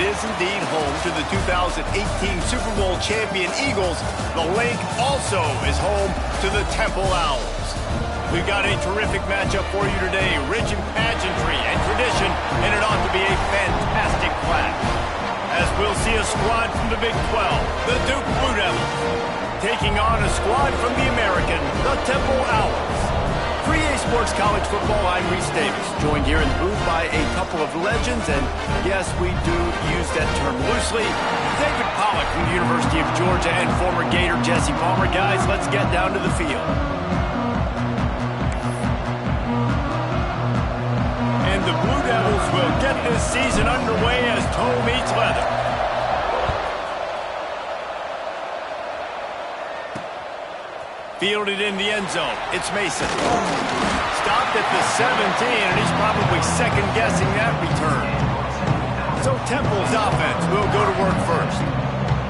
is indeed home to the 2018 Super Bowl champion Eagles, the Link also is home to the Temple Owls. We've got a terrific matchup for you today, rich in pageantry and tradition, and it ought to be a fantastic clash. As we'll see a squad from the Big 12, the Duke Blue Devils, taking on a squad from the American, the Temple Owls. For EA Sports College Football, I'm Reese Davis, joined here in the booth by a couple of legends, and yes, we do use that term loosely. David Pollack from the University of Georgia and former Gator Jesse Palmer. Guys, let's get down to the field. And the Blue Devils will get this season underway as toe meets leather. Fielded in the end zone. It's Mason. Stopped at the 17, and he's probably second-guessing that return. So Temple's offense will go to work first.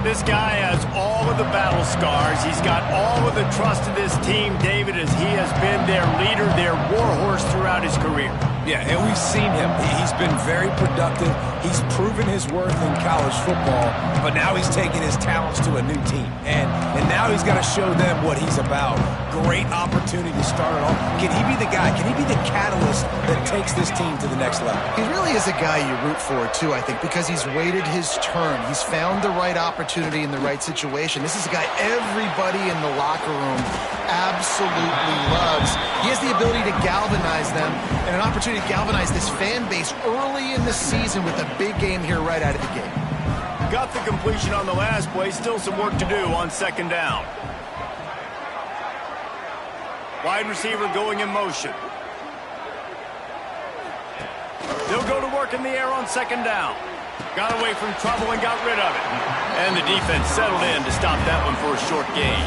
This guy has all of the battle scars. He's got all of the trust of this team, David, as he has been their leader, their warhorse throughout his career. Yeah, and we've seen him. He's been very productive. He's proven his worth in college football, but now he's taking his talents to a new team. And now he's got to show them what he's about. Great opportunity to start it off. Can he be the guy? Can he be the catalyst that takes this team to the next level? He really is a guy you root for, too, I think, because he's waited his turn. He's found the right opportunity in the right situation. This is a guy everybody in the locker room absolutely loves. He has the ability to galvanize them and an opportunity to galvanize this fan base early in the season with a big game here right out of the gate. Got the completion on the last play. Still some work to do on second down. Wide receiver going in motion. They'll go to work in the air on second down. Got away from trouble and got rid of it. And the defense settled in to stop that one for a short gain.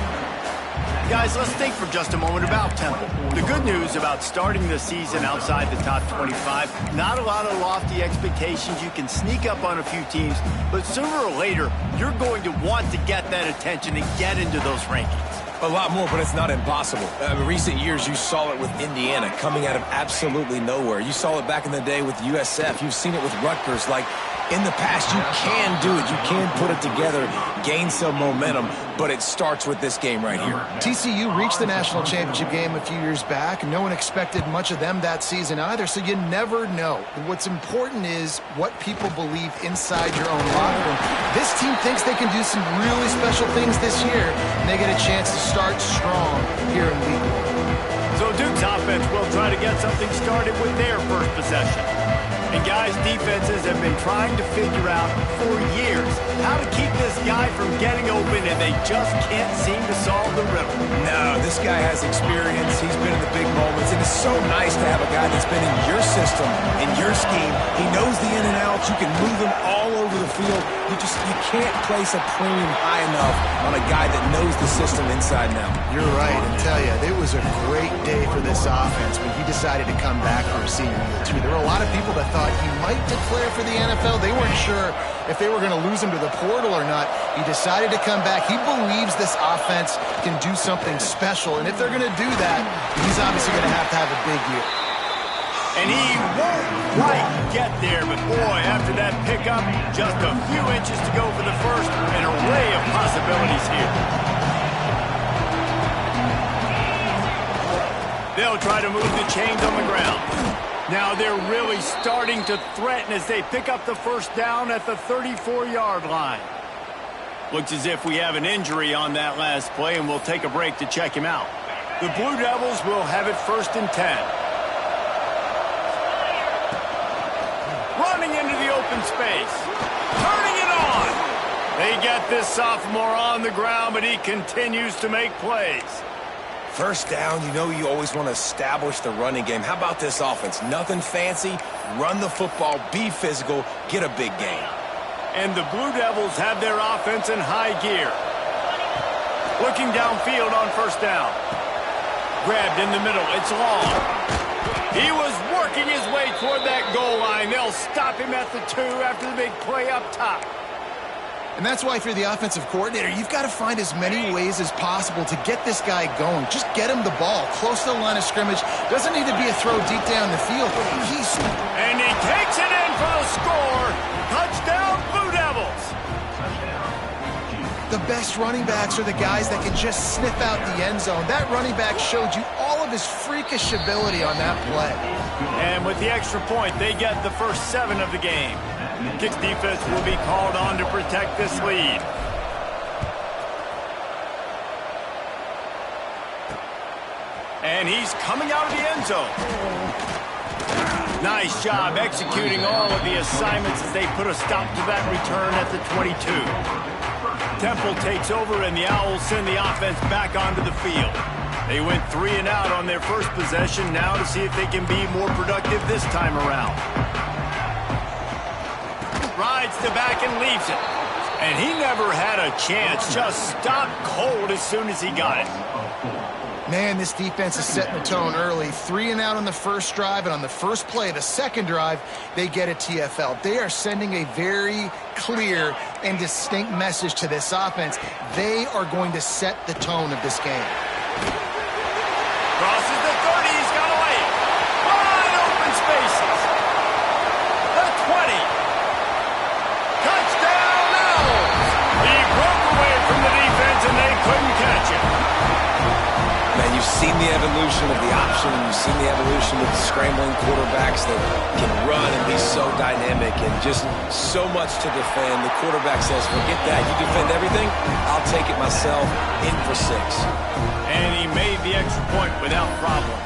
Guys, let's think for just a moment about Temple. The good news about starting the season outside the top 25, not a lot of lofty expectations. You can sneak up on a few teams, but sooner or later, you're going to want to get that attention and get into those rankings. A lot more, but it's not impossible. In recent years, you saw it with Indiana coming out of absolutely nowhere. You saw it back in the day with USF. You've seen it with Rutgers. Like, in the past, you can do it. You can put it together, gain some momentum, but it starts with this game right here. TCU reached the national championship game a few years back. No one expected much of them that season either, so you never know. What's important is what people believe inside your own locker room. This team thinks they can do some really special things this year, and they get a chance to start strong here in week 1. So Duke's offense will try to get something started with their first possession. And guys, defenses have been trying to figure out for years how to keep this guy from getting open, and they just can't seem to solve the riddle. No, this guy has experience. He's been in the big moments, and it's so nice to have a guy that's been in your system, in your scheme. He knows the in and outs. You can move him all over the field. You can't place a premium high enough on a guy that knows the system inside and out. You're right, and tell you, it was a great day for this offense when he decided to come back for a senior year, too. There were a lot of people that thought he might declare for the NFL. They weren't sure if they were going to lose him to the portal or not. He decided to come back. He believes this offense can do something special, and if they're going to do that, he's obviously going to have a big year. And he won't quite get there, but boy, after that pickup, just a few inches to go for the first, an array of possibilities here. They'll try to move the chains on the ground. Now they're really starting to threaten as they pick up the first down at the 34-yard line. Looks as if we have an injury on that last play, and we'll take a break to check him out. The Blue Devils will have it 1st and 10. Running into the open space. Turning it on. They get this sophomore on the ground, but he continues to make plays. First down, you know you always want to establish the running game. How about this offense? Nothing fancy. Run the football, be physical, get a big gain. And the Blue Devils have their offense in high gear. Looking downfield on first down. Grabbed in the middle. It's long. He was working his way toward that goal line. They'll stop him at the 2 after the big play up top. And that's why if you're the offensive coordinator, you've got to find as many ways as possible to get this guy going. Just get him the ball close to the line of scrimmage. Doesn't need to be a throw deep down the field. And he takes it in for the score. Touchdown, Blue The best running backs are the guys that can just sniff out the end zone. That running back showed you all of his freakish ability on that play. And with the extra point, they get the first 7 of the game. Kicks defense will be called on to protect this lead. And he's coming out of the end zone. Nice job executing all of the assignments as they put a stop to that return at the 22. Temple takes over, and the Owls send the offense back onto the field. They went 3 and out on their first possession, now to see if they can be more productive this time around. Rides the back and leaves it. And he never had a chance, just stopped cold as soon as he got it. Man, this defense is setting the tone early. 3 and out on the first drive, and on the first play, the second drive, they get a TFL. They are sending a very clear and distinct message to this offense. They are going to set the tone of this game. Crosses the 30, he's got away. Wide open spaces. The 20. Touchdown Owls. He broke away from the defense and they couldn't catch him. Man, you've seen the evolution of the option. You've seen the evolution with the scrambling quarterbacks that can run and be so dynamic and just so much to defend. The quarterback says, forget that. You defend everything, I'll take it myself. In for 6. And he made the extra point without problem.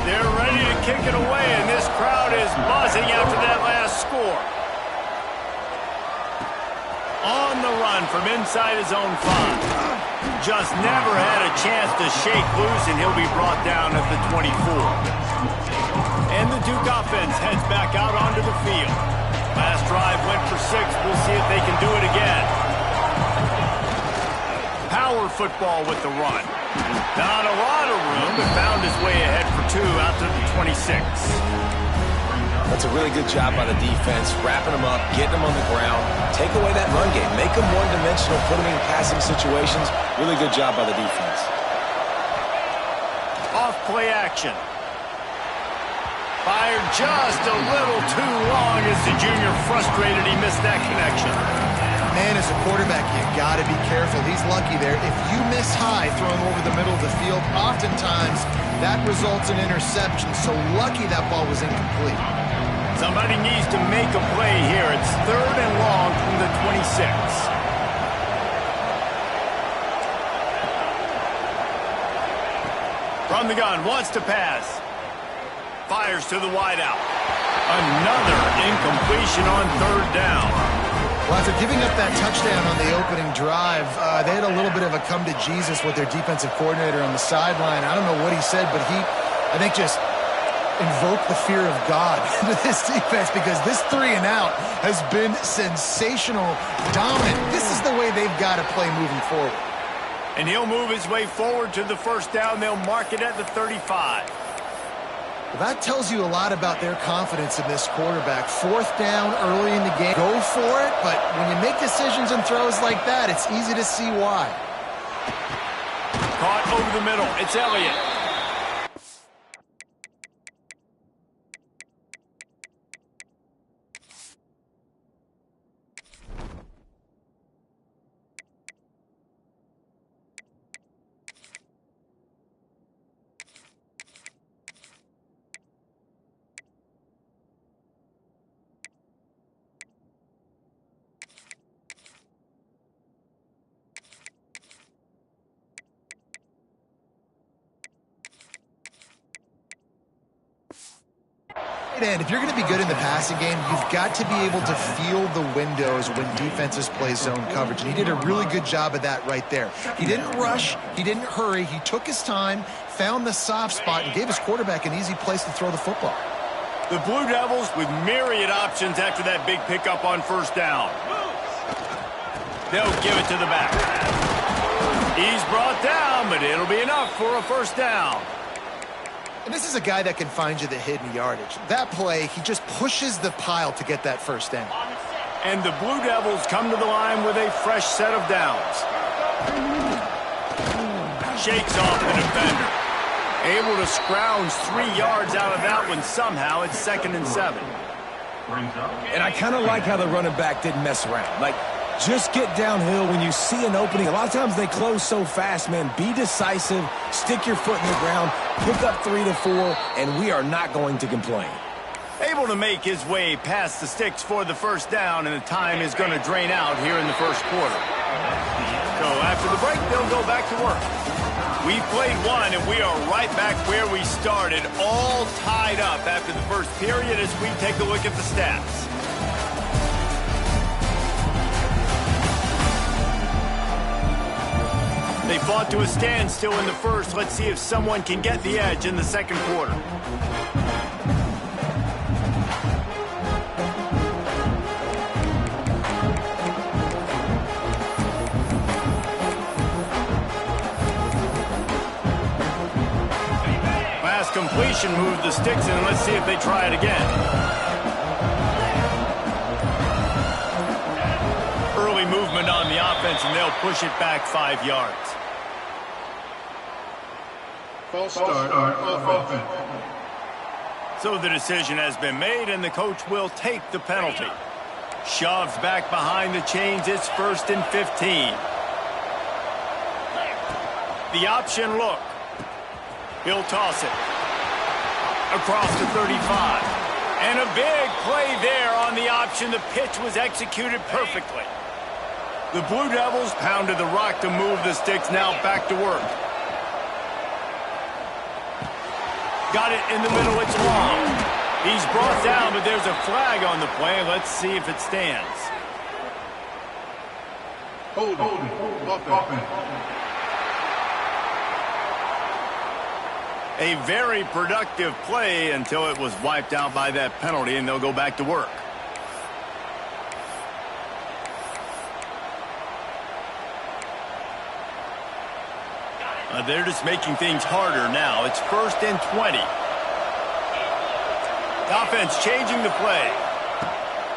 They're ready to kick it away, and this crowd is buzzing after that last score. On the run from inside his own 5. Just never had a chance to shake loose, and he'll be brought down at the 24. And the Duke offense heads back out onto the field. Last drive went for 6. We'll see if they can do it again. Power football with the run. Not a lot of room, but found his way ahead for 2 out to the 26. That's a really good job by the defense, wrapping them up, getting them on the ground, take away that run game, make them one-dimensional, put them in passing situations. Really good job by the defense. Off play action. Fired just a little too long as the junior frustrated he missed that connection. Man, as a quarterback, you got to be careful. He's lucky there. If you miss high throwing over the middle of the field, oftentimes that results in interception. So lucky that ball was incomplete. Somebody needs to make a play here. It's 3rd and long from the 26. From the gun, wants to pass. Fires to the wideout. Another incompletion on 3rd down. Well, after giving up that touchdown on the opening drive, they had a little bit of a come to Jesus with their defensive coordinator on the sideline. I don't know what he said, but he, I think, just invoked the fear of God into this defense, because this 3 and out has been sensational, dominant. This is the way they've got to play moving forward. And he'll move his way forward to the first down. They'll mark it at the 35. Well, that tells you a lot about their confidence in this quarterback. 4th down early in the game. Go for it, but when you make decisions and throws like that, it's easy to see why. Caught over the middle. It's Elliott. And if you're going to be good in the passing game, you've got to be able to feel the windows when defenses play zone coverage. And he did a really good job of that right there. He didn't rush. He didn't hurry. He took his time, found the soft spot, and gave his quarterback an easy place to throw the football. The Blue Devils with myriad options after that big pickup on 1st down. They'll give it to the back. He's brought down, but it'll be enough for a 1st down. And this is a guy that can find you the hidden yardage. That play, he just pushes the pile to get that 1st down. And the Blue Devils come to the line with a fresh set of downs. Shakes off the defender. Able to scrounge 3 yards out of that one somehow. It's 2nd and 7. And I kind of like how the running back didn't mess around. Like, Just get downhill when you see an opening. A lot of times they close so fast, man. Be decisive, stick your foot in the ground, pick up 3 to 4, and we are not going to complain. Able to make his way past the sticks for the first down, and the time is going to drain out here in the first quarter. So after the break, they'll go back to work. We've played one, and we are right back where we started, all tied up after the first period as we take a look at the stats. They fought to a standstill in the first. Let's see if someone can get the edge in the second quarter. Pass completion moved the sticks in. Let's see if they try it again. Early movement on the offense, and they'll push it back 5 yards. False start on offense. So the decision has been made, and the coach will take the penalty. Shoved back behind the chains. It's 1st and 15. The option look. He'll toss it. Across the 35. And a big play there on the option. The pitch was executed perfectly. The Blue Devils pounded the rock to move the sticks. Now back to work. Got it in the middle. It's long. He's brought down, but there's a flag on the play. Let's see if it stands. Hold offense. A very productive play until it was wiped out by that penalty, and they'll go back to work. They're just making things harder now. It's 1st and 20. Offense changing the play.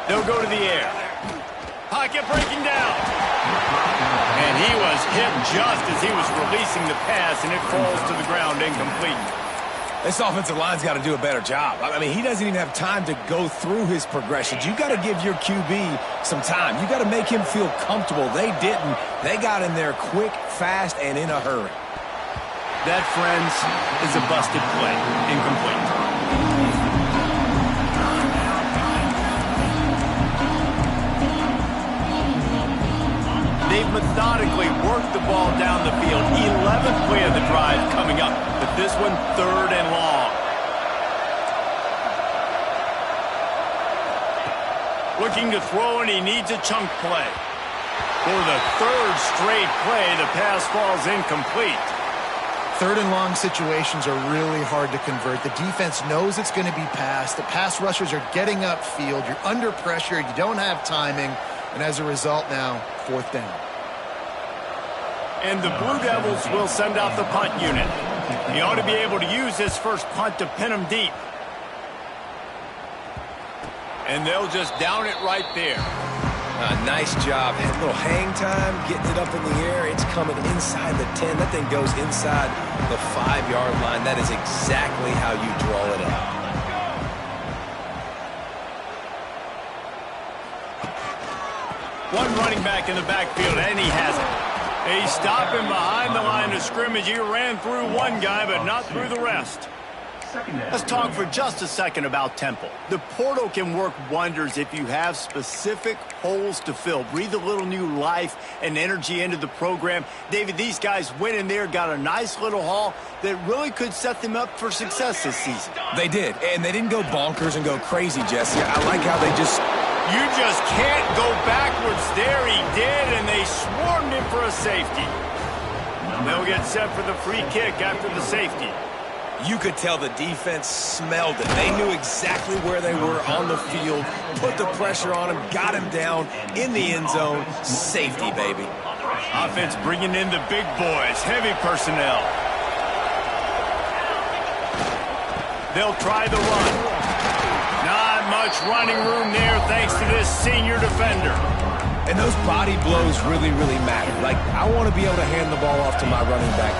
They'll go to the air. Pocket breaking down. And he was hit just as he was releasing the pass, and it falls to the ground incomplete. This offensive line's got to do a better job. I mean, he doesn't even have time to go through his progressions. You got to give your QB some time. You got to make him feel comfortable. They didn't. They got in there quick, fast, and in a hurry. That, friends, is a busted play. Incomplete. They've methodically worked the ball down the field. 11th play of the drive coming up, but this one 3rd and long. Looking to throw, and he needs a chunk play. For the 3rd straight play, the pass falls incomplete. 3rd and long situations are really hard to convert. The defense knows it's going to be passed. The pass rushers are getting upfield. You're under pressure. You don't have timing. And as a result now, 4th down. And the Blue Devils will send out the punt unit. He ought to be able to use this first punt to pin him deep. And they'll just down it right there. Nice job. A little hang time, getting it up in the air. It's coming inside the 10. That thing goes inside the 5-yard line. That is exactly how you draw it out. One running back in the backfield, and he has it. He's stopping behind the line of scrimmage. He ran through one guy, but not through the rest. Let's talk for just a second about Temple. The portal can work wonders if you have specific holes to fill. Breathe a little new life and energy into the program. David, these guys went in there, got a nice little haul that really could set them up for success this season. They did, and they didn't go bonkers and go crazy, Jesse. I like how they just... You just can't go backwards there. He did, and they swarmed him for a safety. They'll get set for the free kick after the safety. You could tell the defense smelled it. They knew exactly where they were on the field, put the pressure on him, got him down in the end zone. Safety, baby. Offense bringing in the big boys, heavy personnel. They'll try the run. Not much running room there thanks to this senior defender. And those body blows really, really matter. Like, I want to be able to hand the ball off to my running back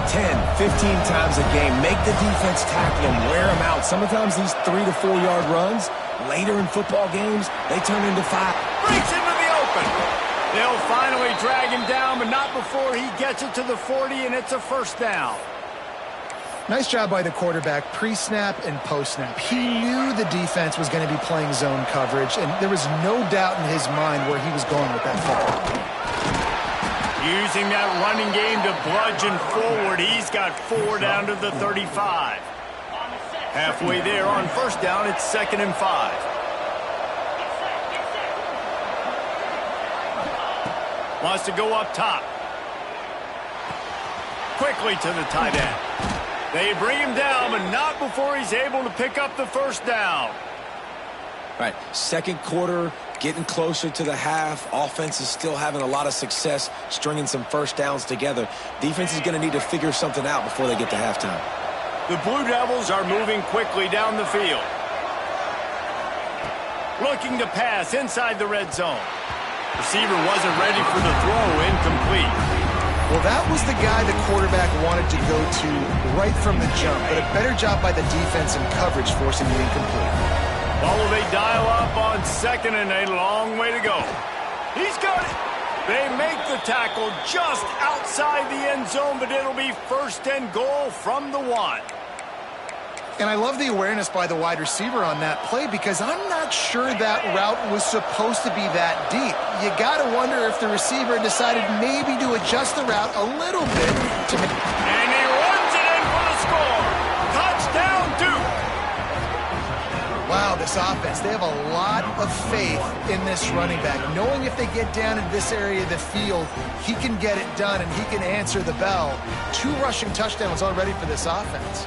10, 15 times a game. Make the defense tackle him, wear him out. Sometimes these 3 to 4 yard runs, later in football games, they turn into 5. Breaks into the open. They'll finally drag him down, but not before he gets it to the 40, and it's a first down. Nice job by the quarterback, pre-snap and post-snap. He knew the defense was going to be playing zone coverage, and there was no doubt in his mind where he was going with that football. Using that running game to bludgeon forward, he's got 4 down to the 35. Halfway there on first down, it's 2nd and 5. Wants to go up top. Quickly to the tight end. They bring him down, but not before he's able to pick up the first down. Right, second quarter, getting closer to the half. Offense is still having a lot of success stringing some first downs together. Defense is going to need to figure something out before they get to halftime. The Blue Devils are moving quickly down the field. Looking to pass inside the red zone. Receiver wasn't ready for the throw, incomplete. Well, that was the guy the quarterback wanted to go to right from the jump, but a better job by the defense and coverage forcing the incomplete. Well, they dial up on 2nd and a long way to go. He's got it. They make the tackle just outside the end zone, but it'll be 1st and goal from the 1. And I love the awareness by the wide receiver on that play because I'm not sure that route was supposed to be that deep. You got to wonder if the receiver decided maybe to adjust the route a little bit to make... And he runs it in for the score. Touchdown, Duke. Wow, this offense, they have a lot of faith in this running back. Knowing if they get down in this area of the field, he can get it done and he can answer the bell. 2 rushing touchdowns already for this offense.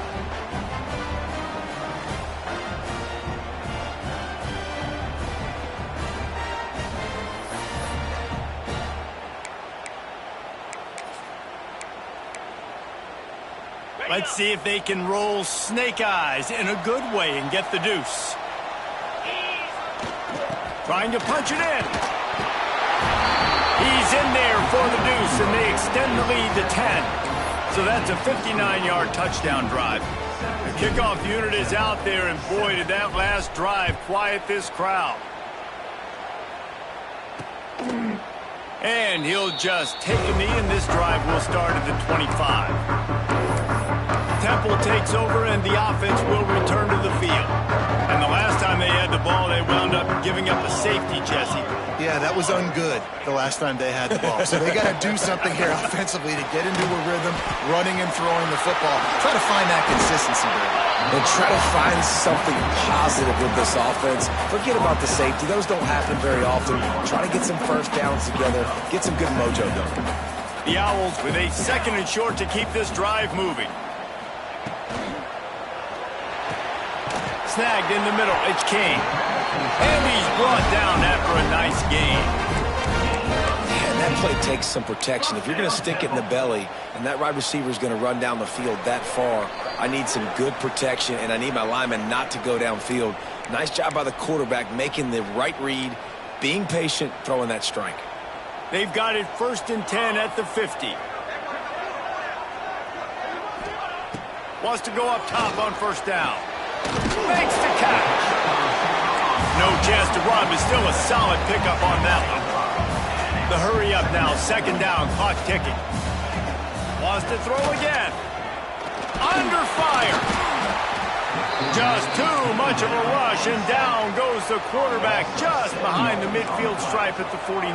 Let's see if they can roll snake eyes in a good way and get the deuce. Trying to punch it in. He's in there for the deuce, and they extend the lead to 10. So that's a 59-yard touchdown drive. The kickoff unit is out there, and boy, did that last drive quiet this crowd. And he'll just take a knee, and this drive will start at the 25. Temple takes over, and the offense will return to the field. And the last time they had the ball, they wound up giving up a safety, Jesse. Yeah, that was ungood the last time they had the ball. So they got to do something here offensively to get into a rhythm, running and throwing the football. Try to find that consistency there. And try to find something positive with this offense. Forget about the safety. Those don't happen very often. Try to get some first downs together. Get some good mojo going. The Owls with a 2nd and short to keep this drive moving. Snagged in the middle, it's King. And he's brought down after a nice gain. Man, that play takes some protection. If you're going to stick it in the belly and that wide receiver is going to run down the field that far, I need some good protection, and I need my lineman not to go downfield. Nice job by the quarterback making the right read, being patient, throwing that strike. They've got it 1st and 10 at the 50. Wants to go up top on first down. Makes the catch. No chance to run, but still a solid pickup on that one. The hurry up now, 2nd down, clock ticking. Wants to throw again. Under fire. Just too much of a rush, and down goes the quarterback just behind the midfield stripe at the 49.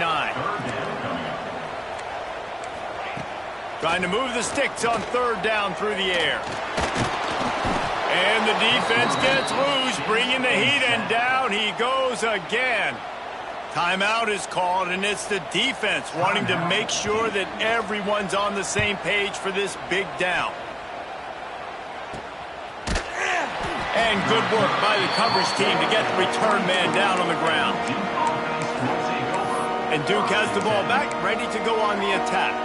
Trying to move the sticks on 3rd down through the air. And the defense gets loose, bringing the heat, and down he goes again. Timeout is called, and it's the defense wanting to make sure that everyone's on the same page for this big down. And good work by the coverage team to get the return man down on the ground. And Duke has the ball back, ready to go on the attack.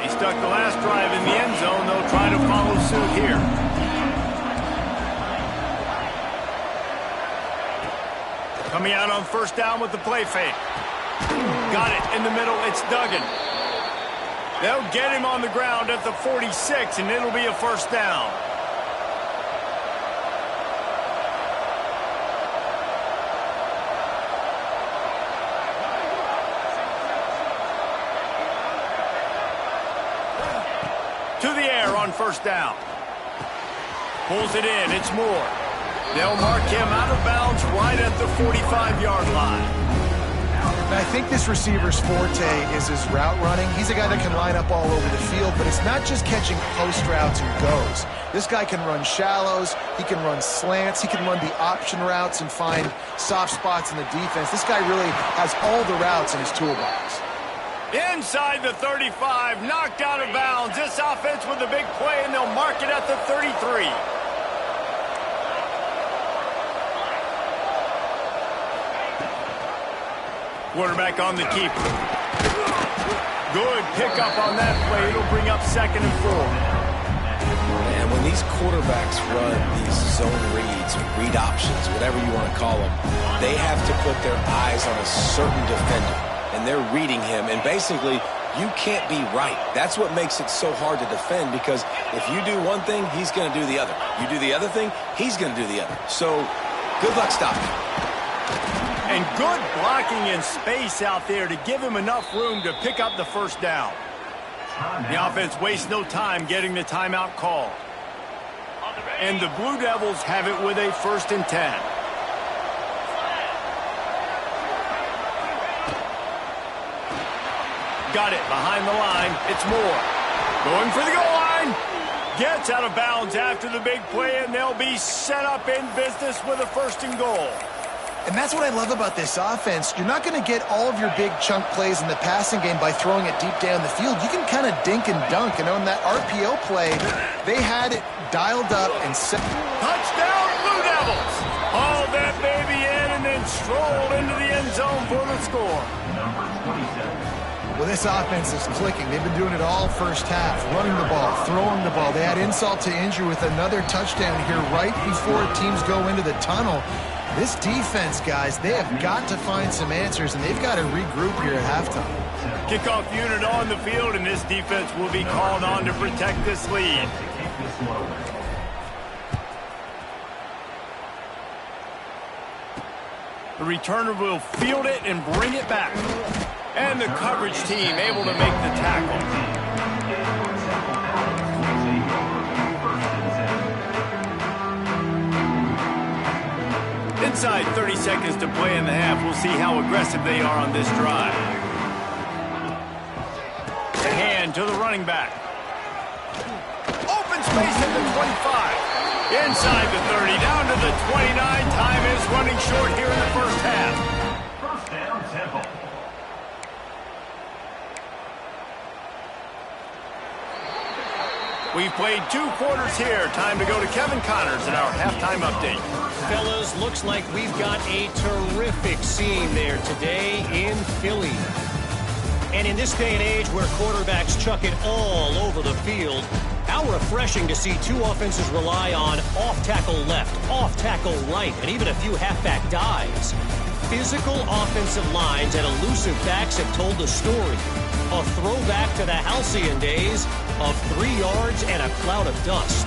They stuck the last drive in the end zone. They'll try to follow suit here. Coming out on first down with the play fake. Got it in the middle. It's Duggan. They'll get him on the ground at the 46, and it'll be a first down. To the air on first down. Pulls it in. It's Moore. They'll mark him out of bounds right at the 45-yard line. And I think this receiver's forte is his route running. He's a guy that can line up all over the field, but it's not just catching post routes and goes. This guy can run shallows, he can run slants, he can run the option routes and find soft spots in the defense. This guy really has all the routes in his toolbox. Inside the 35, knocked out of bounds. This offense with a big play, and they'll mark it at the 33. Quarterback on the keeper. Good pickup on that play. It'll bring up 2nd and 4. And when these quarterbacks run these zone reads, read options, whatever you want to call them, they have to put their eyes on a certain defender. And they're reading him. And basically, you can't be right. That's what makes it so hard to defend, because if you do one thing, he's going to do the other. You do the other thing, he's going to do the other. So, good luck stopping. And good blocking in space out there to give him enough room to pick up the first down. The offense wastes no time getting the timeout call. And the Blue Devils have it with a 1st and 10. Got it behind the line. It's Moore. Going for the goal line. Gets out of bounds after the big play, and they'll be set up in business with a 1st and goal. And that's what I love about this offense. You're not going to get all of your big chunk plays in the passing game by throwing it deep down the field. You can kind of dink and dunk. And on that RPO play, they had it dialed up and set. Touchdown, Blue Devils! Hauled that baby in and then strolled into the end zone for the score. Well, this offense is clicking. They've been doing it all first half, running the ball, throwing the ball. They had insult to injury with another touchdown here right before teams go into the tunnel. This defense, guys, they have got to find some answers, and they've got to regroup here at halftime. Kickoff unit on the field, and this defense will be called on to protect this lead. The returner will field it and bring it back. And the coverage team able to make the tackle. Inside 30 seconds to play in the half. We'll see how aggressive they are on this drive. Hand to the running back. Open space at the 25. Inside the 30, down to the 29. Time is running short here in the first half. First down, Temple. We've played 2 quarters here. Time to go to Kevin Connors in our halftime update. Fellas, looks like we've got a terrific scene there today in Philly. And in this day and age where quarterbacks chuck it all over the field, how refreshing to see 2 offenses rely on off-tackle left, off-tackle right, and even a few halfback dives. Physical offensive lines and elusive backs have told the story. A throwback to the halcyon days of 3 yards and a cloud of dust.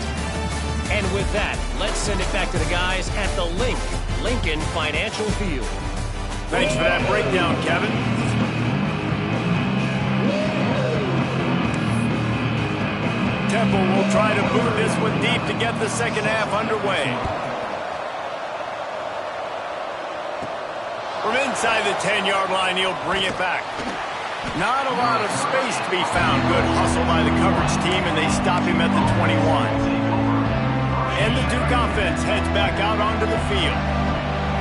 And with that, let's send it back to the guys at the Lincoln Financial Field. Thanks for that breakdown, Kevin. Temple will try to boot this one deep to get the second half underway. From inside the 10-yard line, he'll bring it back. Not a lot of space to be found. Good hustle by the coverage team, and they stop him at the 21. And the Duke offense heads back out onto the field.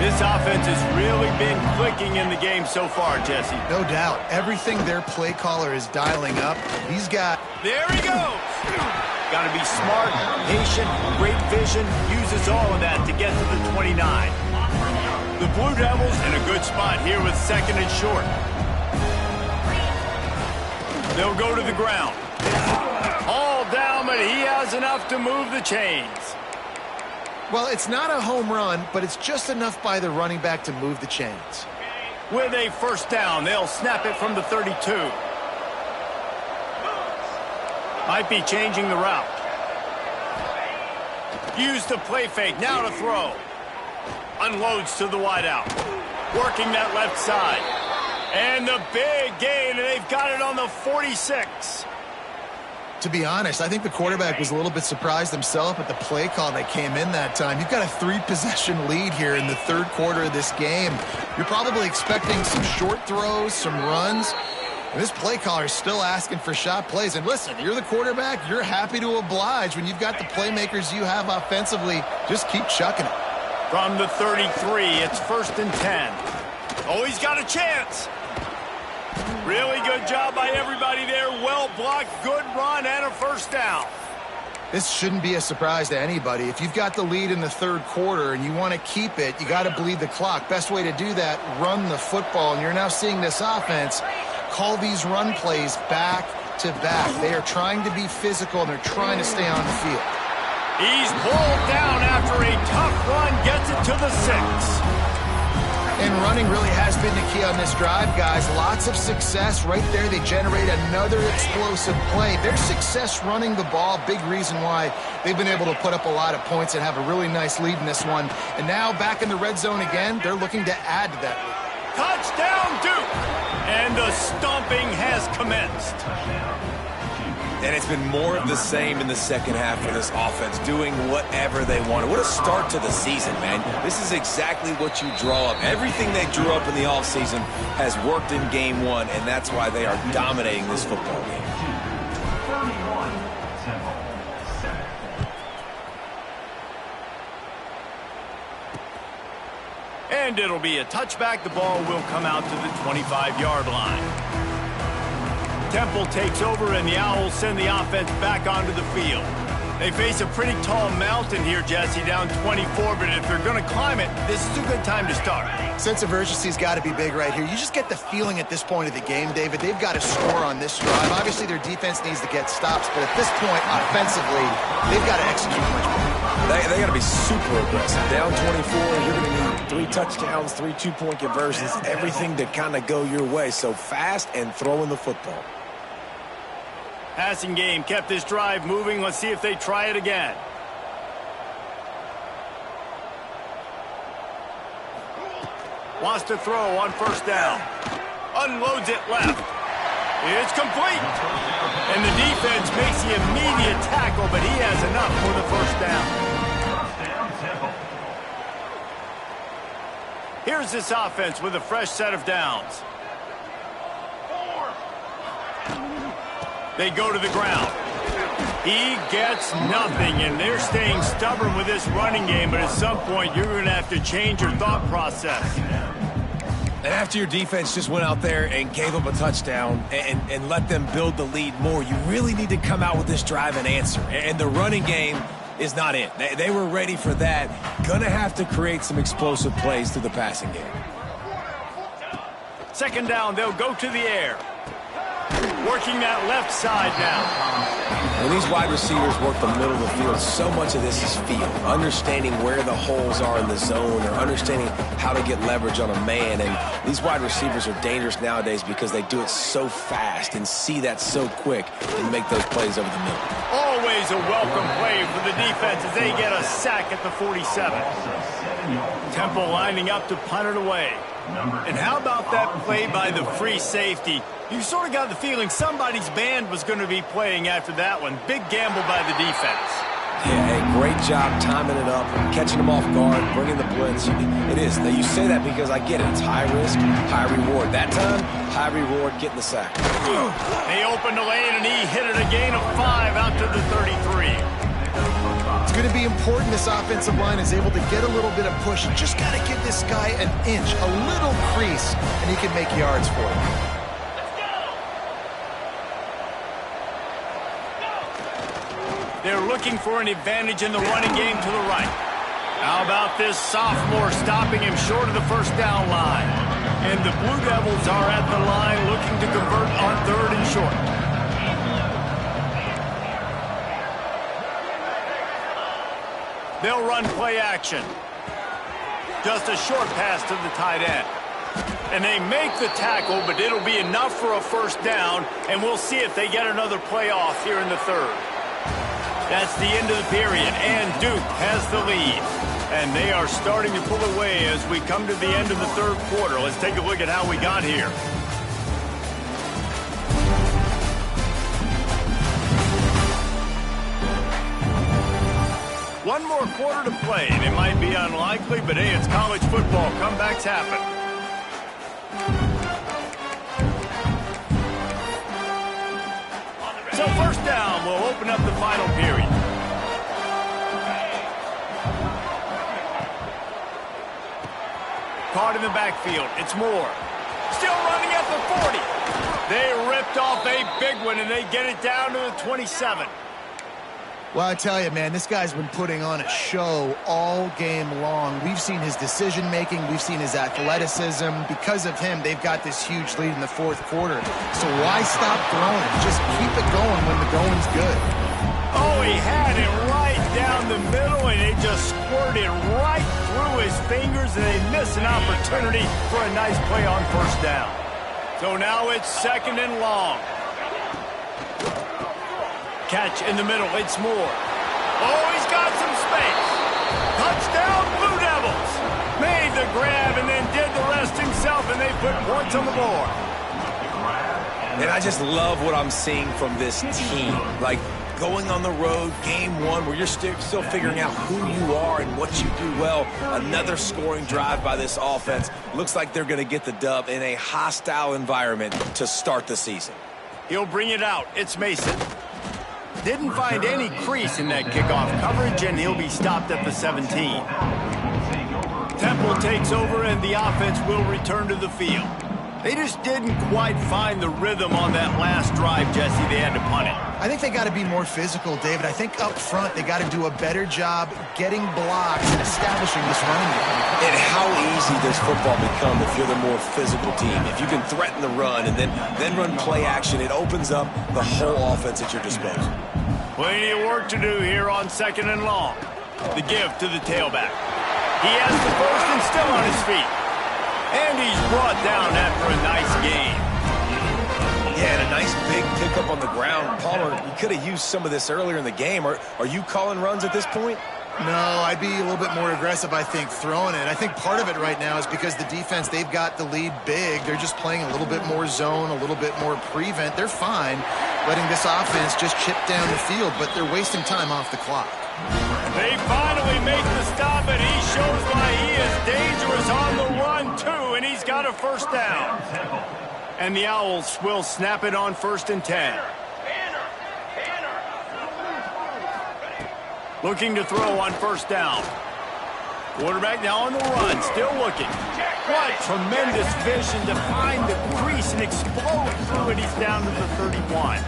This offense has really been clicking in the game so far, Jesse. No doubt. Everything their play caller is dialing up, he's got. There he goes. Got to be smart, patient, great vision. Uses all of that to get to the 29. The Blue Devils in a good spot here with 2nd and short. They'll go to the ground. All down, but he has enough to move the chains. Well, it's not a home run, but it's just enough by the running back to move the chains. With a first down, they'll snap it from the 32. Might be changing the route. Use the play fake, now to throw. Unloads to the wideout. Working that left side. And the big gain, and they've got it on the 46. To be honest, I think the quarterback was a little bit surprised himself at the play call that came in that time. You've got a 3-possession lead here in the third quarter of this game. You're probably expecting some short throws, some runs. And this play caller is still asking for shot plays. And listen, you're the quarterback. You're happy to oblige. When you've got the playmakers you have offensively, just keep chucking it. From the 33, it's 1st and 10. Oh, he's got a chance. Really good job by everybody there. Well blocked, good run, and a first down. This shouldn't be a surprise to anybody. If you've got the lead in the third quarter and you want to keep it, you got to bleed the clock. Best way to do that, run the football. And you're now seeing this offense call these run plays back to back. They are trying to be physical, and they're trying to stay on the field. He's pulled down after a tough run, gets it to the 6. And running really has been the key on this drive, guys. Lots of success right there. They generate another explosive play. Their success running the ball, big reason why they've been able to put up a lot of points and have a really nice lead in this one. And now back in the red zone again, they're looking to add to that lead. Touchdown, Duke! And the stomping has commenced. And it's been more of the same in the second half for this offense, doing whatever they wanted. What a start to the season, man. This is exactly what you draw up. Everything they drew up in the offseason has worked in game one, and that's why they are dominating this football game. And it'll be a touchback. The ball will come out to the 25-yard line. Temple takes over, and the Owls send the offense back onto the field. They face a pretty tall mountain here, Jesse, down 24, but if they're going to climb it, this is a good time to start. Sense of urgency's got to be big right here. You just get the feeling at this point of the game, David, they've got to score on this drive. Obviously, their defense needs to get stops, but at this point, offensively, they've got to execute much better. They got to be super aggressive. Down 24, you're going to need 3 touchdowns, 3 two-point conversions, everything to kind of go your way. So fast and throwing the football. Passing game kept this drive moving. Let's see if they try it again. Wants to throw on first down. Unloads it left. It's complete. And the defense makes the immediate tackle, but he has enough for the first down. Here's this offense with a fresh set of downs. They go to the ground. He gets nothing, and they're staying stubborn with this running game, but at some point you're going to have to change your thought process. And after your defense just went out there and gave them a touchdown and let them build the lead more, you really need to come out with this drive and answer. And the running game is not it. They were ready for that. Gonna have to create some explosive plays through the passing game. Second down, they'll go to the air. Working that left side now. When these wide receivers work the middle of the field, so much of this is feel. Understanding where the holes are in the zone, or understanding how to get leverage on a man. And these wide receivers are dangerous nowadays because they do it so fast and see that so quick and make those plays over the middle. Always a welcome play for the defense as they get a sack at the 47. Temple lining up to punt it away. And how about that play by the free safety? You sort of got the feeling somebody's band was going to be playing after that one. Big gamble by the defense. Yeah, hey, great job timing it up, catching them off guard, bringing the blitz. It is. Now, you say that because I get it. It's high risk, high reward. That time, high reward, getting the sack. They opened the lane, and he hit it a gain of 5 out to the 33. It's going to be important this offensive line is able to get a little bit of push. You just got to give this guy an inch, a little crease, and he can make yards for it. They're looking for an advantage in the running game to the right. How about this sophomore stopping him short of the first down line? And the Blue Devils are at the line looking to convert on 3rd and short. They'll run play action. Just a short pass to the tight end. And they make the tackle, but it'll be enough for a first down, and we'll see if they get another play off here in the 3rd. That's the end of the period, and Duke has the lead. And they are starting to pull away as we come to the end of the 3rd quarter. Let's take a look at how we got here. One more quarter to play, and it might be unlikely, but hey, it's college football. Comebacks happen. So first down will open up the final period. Caught in the backfield. It's Moore. Still running at the 40. They ripped off a big one, and they get it down to the 27. Well, I tell you, man, this guy's been putting on a show all game long. We've seen his decision-making. We've seen his athleticism. Because of him, they've got this huge lead in the fourth quarter. So why stop throwing? Just keep it going when the going's good. Oh, he had it right down the middle, and it just squirted right through his fingers, and they miss an opportunity for a nice play on first down. So now it's second and long. Catch in the middle, it's Moore. Oh, he's got some space. Touchdown, Blue Devils. Made the grab and then did the rest himself, and they put points on the board. And I just love what I'm seeing from this team. Like, going on the road, game one, where you're still figuring out who you are and what you do well. Another scoring drive by this offense. Looks like they're going to get the dub in a hostile environment to start the season. He'll bring it out. It's Mason. Didn't find any crease in that kickoff coverage, and he'll be stopped at the 17. Temple takes over, and the offense will return to the field. They just didn't quite find the rhythm on that last drive, Jesse. They had to punt it. I think they got to be more physical, David. I think up front they got to do a better job getting blocks and establishing this running game. And how easy does football become if you're the more physical team? If you can threaten the run and then run play action, it opens up the whole offense at your disposal. Plenty of work to do here on second and long. The give to the tailback. He has the first and still on his feet. And he's brought down after a nice game. Yeah, and a nice big pickup on the ground. Palmer, you could have used some of this earlier in the game. Are you calling runs at this point? No, I'd be a little bit more aggressive, I think, throwing it. I think part of it right now is because the defense, they've got the lead big. They're just playing a little bit more zone, a little bit more prevent. They're fine letting this offense just chip down the field, but they're wasting time off the clock. They finally make the stop, and he shows why he is dangerous on the run, too, and he's got a first down. And the Owls will snap it on 1st and 10. Looking to throw on first down. Quarterback now on the run, still looking. What tremendous vision to find the crease and explode through it. He's down to the 31.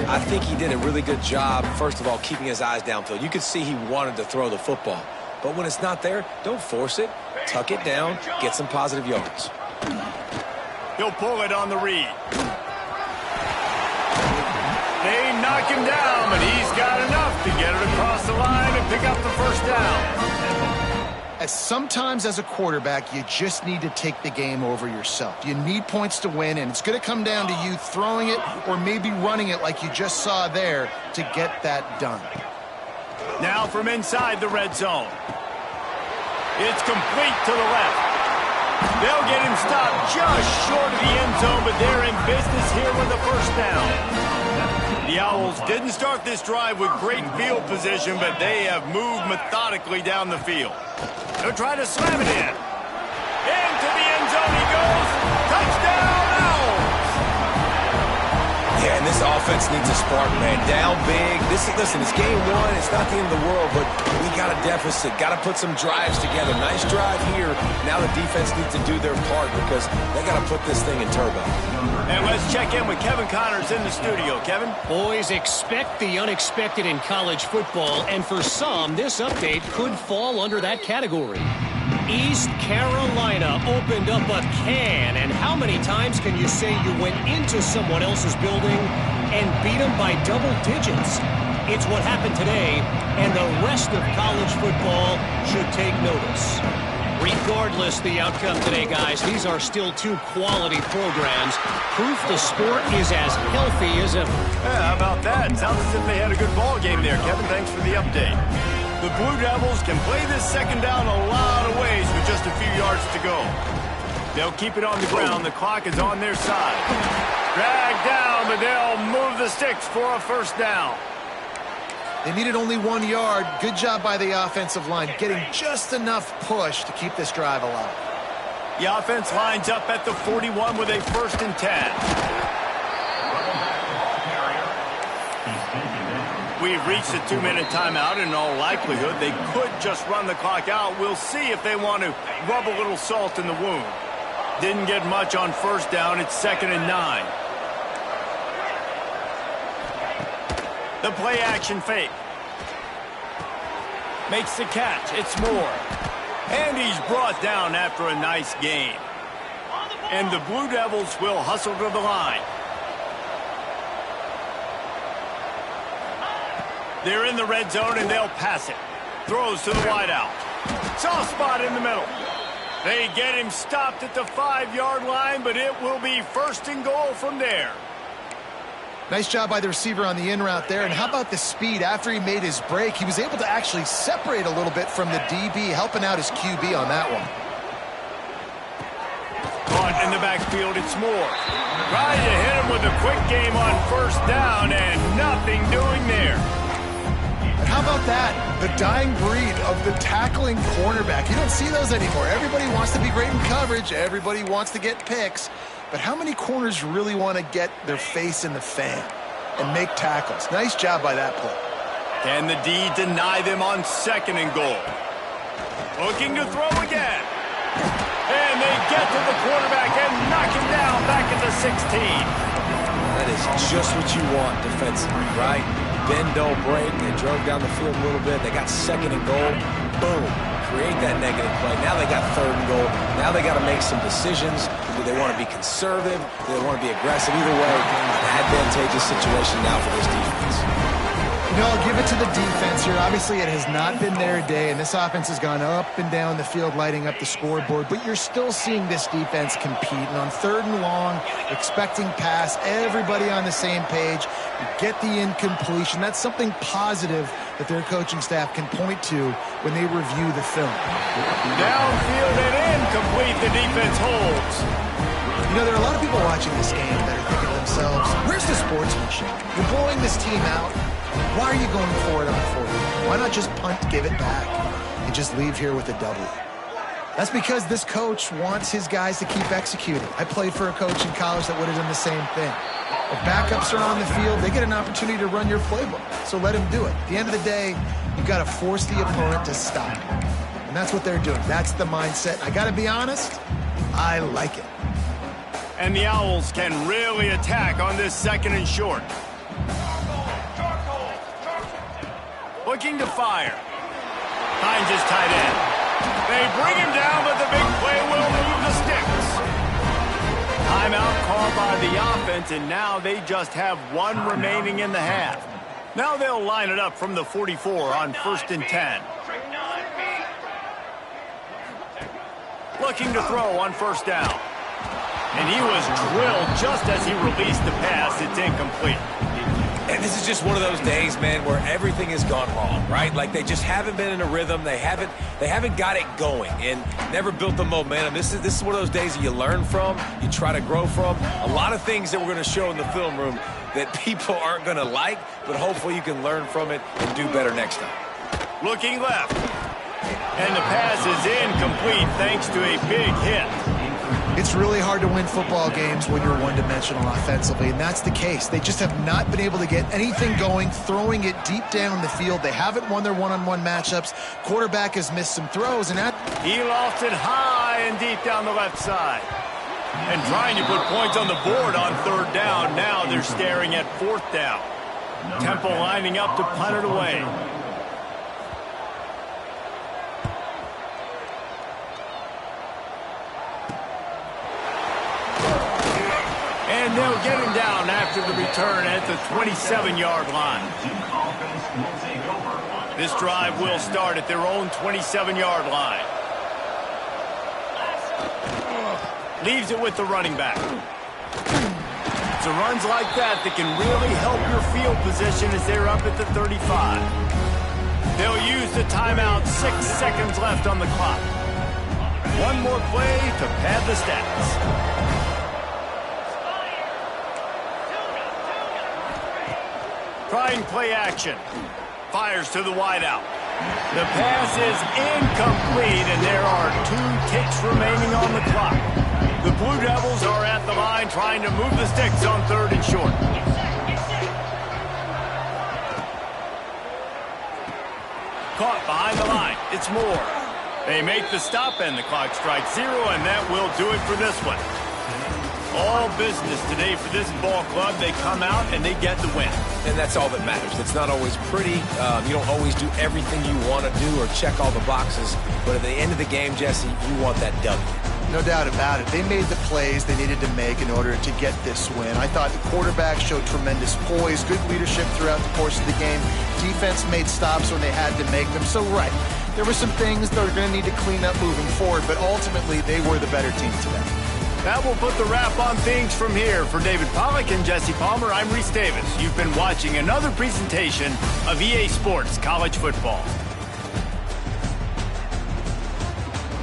I think he did a really good job, first of all, keeping his eyes downfield. You could see he wanted to throw the football. But when it's not there, don't force it. Tuck it down, get some positive yards. He'll pull it on the read. They knock him down, but he's got enough to get it across the line and pick up the first down. Sometimes as a quarterback, you just need to take the game over yourself. You need points to win, and it's going to come down to you throwing it or maybe running it like you just saw there to get that done. Now from inside the red zone. It's complete to the left. They'll get him stopped just short of the end zone, but they're in business here with a first down. The Owls didn't start this drive with great field position, but they have moved methodically down the field. They'll try to slam it in. Into the end zone he goes. Touchdown, Owls! Yeah, and this offense needs a spark, man. Down big. Listen, it's game one. It's not the end of the world, but we got a deficit. Got to put some drives together. Nice drive here. Now the defense needs to do their part because they got to put this thing in turbo. And let's check in with Kevin Connors in the studio. Kevin? Boys, expect the unexpected in college football, and for some, this update could fall under that category. East Carolina opened up a can, and how many times can you say you went into someone else's building and beat them by double digits? It's what happened today, and the rest of college football should take notice. Regardless the outcome today, guys, these are still two quality programs. Proof the sport is as healthy as ever. Yeah, how about that? Sounds as if they had a good ball game there, Kevin. Thanks for the update. The Blue Devils can play this second down a lot of ways with just a few yards to go. They'll keep it on the ground. The clock is on their side. Dragged down, but they'll move the sticks for a first down. They needed only 1 yard. Good job by the offensive line, getting just enough push to keep this drive alive. The offense lines up at the 41 with a 1st and 10. We've reached the 2-minute timeout. In all likelihood, they could just run the clock out. We'll see if they want to rub a little salt in the wound. Didn't get much on 1st down. It's 2nd and 9. The play action fake. Makes the catch. It's Moore. And he's brought down after a nice gain. And the Blue Devils will hustle to the line. They're in the red zone and they'll pass it. Throws to the wideout. Soft spot in the middle. They get him stopped at the 5-yard line, but it will be 1st and goal from there. Nice job by the receiver on the in route there. And how about the speed? After he made his break, he was able to actually separate a little bit from the DB, helping out his QB on that one. Caught in the backfield, it's Moore. Trying to hit him with a quick game on 1st down, and nothing doing there. And how about that? The dying breed of the tackling cornerback. You don't see those anymore. Everybody wants to be great in coverage. Everybody wants to get picks. But how many corners really want to get their face in the fan and make tackles? Nice job by that play. Can the D deny them on 2nd and goal? Looking to throw again. And they get to the quarterback and knock him down back at the 16. That is just what you want defensively, right? Bend, don't break. They drove down the field a little bit. They got 2nd and goal. Boom. Create that negative play. Now they got 3rd and goal. Now they got to make some decisions. Do they want to be conservative? Do they want to be aggressive? Either way, an advantageous situation now for this defense. You know, I'll give it to the defense here. Obviously, it has not been their day, and this offense has gone up and down the field, lighting up the scoreboard, but you're still seeing this defense compete. And on 3rd and long, expecting pass, everybody on the same page, you get the incompletion. That's something positive that their coaching staff can point to when they review the film. Downfield and incomplete, the defense holds. You know, there are a lot of people watching this game that are thinking to themselves, where's the sportsmanship? You're blowing this team out. Why are you going for it on 4th? Why not just punt, give it back, and just leave here with a W? That's because this coach wants his guys to keep executing. I played for a coach in college that would have done the same thing. If backups are on the field, they get an opportunity to run your playbook, so let them do it. At the end of the day, you've got to force the opponent to stop. And that's what they're doing. That's the mindset. I got to be honest, I like it. And the Owls can really attack on this 2nd and short. Looking to fire. Finds his tight end. They bring him down, but the big play will move the sticks. Timeout called by the offense, and now they just have 1 remaining in the half. Now they'll line it up from the 44 on 1st and 10. Looking to throw on 1st down. And he was drilled just as he released the pass. It's incomplete. And this is just one of those days, man, where everything has gone wrong, right? Like they just haven't been in a rhythm. They haven't got it going and never built the momentum. This is one of those days that you learn from, you try to grow from. A lot of things that we're going to show in the film room that people aren't going to like, but hopefully you can learn from it and do better next time. Looking left. And the pass is incomplete thanks to a big hit. It's really hard to win football games when you're one-dimensional offensively, and that's the case. They just have not been able to get anything going, throwing it deep down the field. They haven't won their one-on-one matchups. Quarterback has missed some throws, and he lost it high and deep down the left side. And trying to put points on the board on 3rd down. Now they're staring at 4th down. Temple lining up to punt it away. And they'll get him down after the return at the 27-yard line. This drive will start at their own 27-yard line. Leaves it with the running back. It's runs like that can really help your field position as they're up at the 35. They'll use the timeout. 6 seconds left on the clock. One more play to pad the stats. Trying play action. fires to the wideout. The pass is incomplete, and there are 2 ticks remaining on the clock. The Blue Devils are at the line trying to move the sticks on 3rd and short. Caught behind the line. It's Moore. They make the stop, and the clock strikes 0, and that will do it for this one. All business today for this ball club. They come out and they get the win. And that's all that matters. It's not always pretty. You don't always do everything you want to do or check all the boxes. But at the end of the game, Jesse, you want that W. No doubt about it. They made the plays they needed to make in order to get this win. I thought the quarterback showed tremendous poise, good leadership throughout the course of the game. Defense made stops when they had to make them. So, right, there were some things they're going to need to clean up moving forward, but ultimately they were the better team today. That will put the wrap on things from here. For David Pollack and Jesse Palmer, I'm Reese Davis. You've been watching another presentation of EA Sports College Football.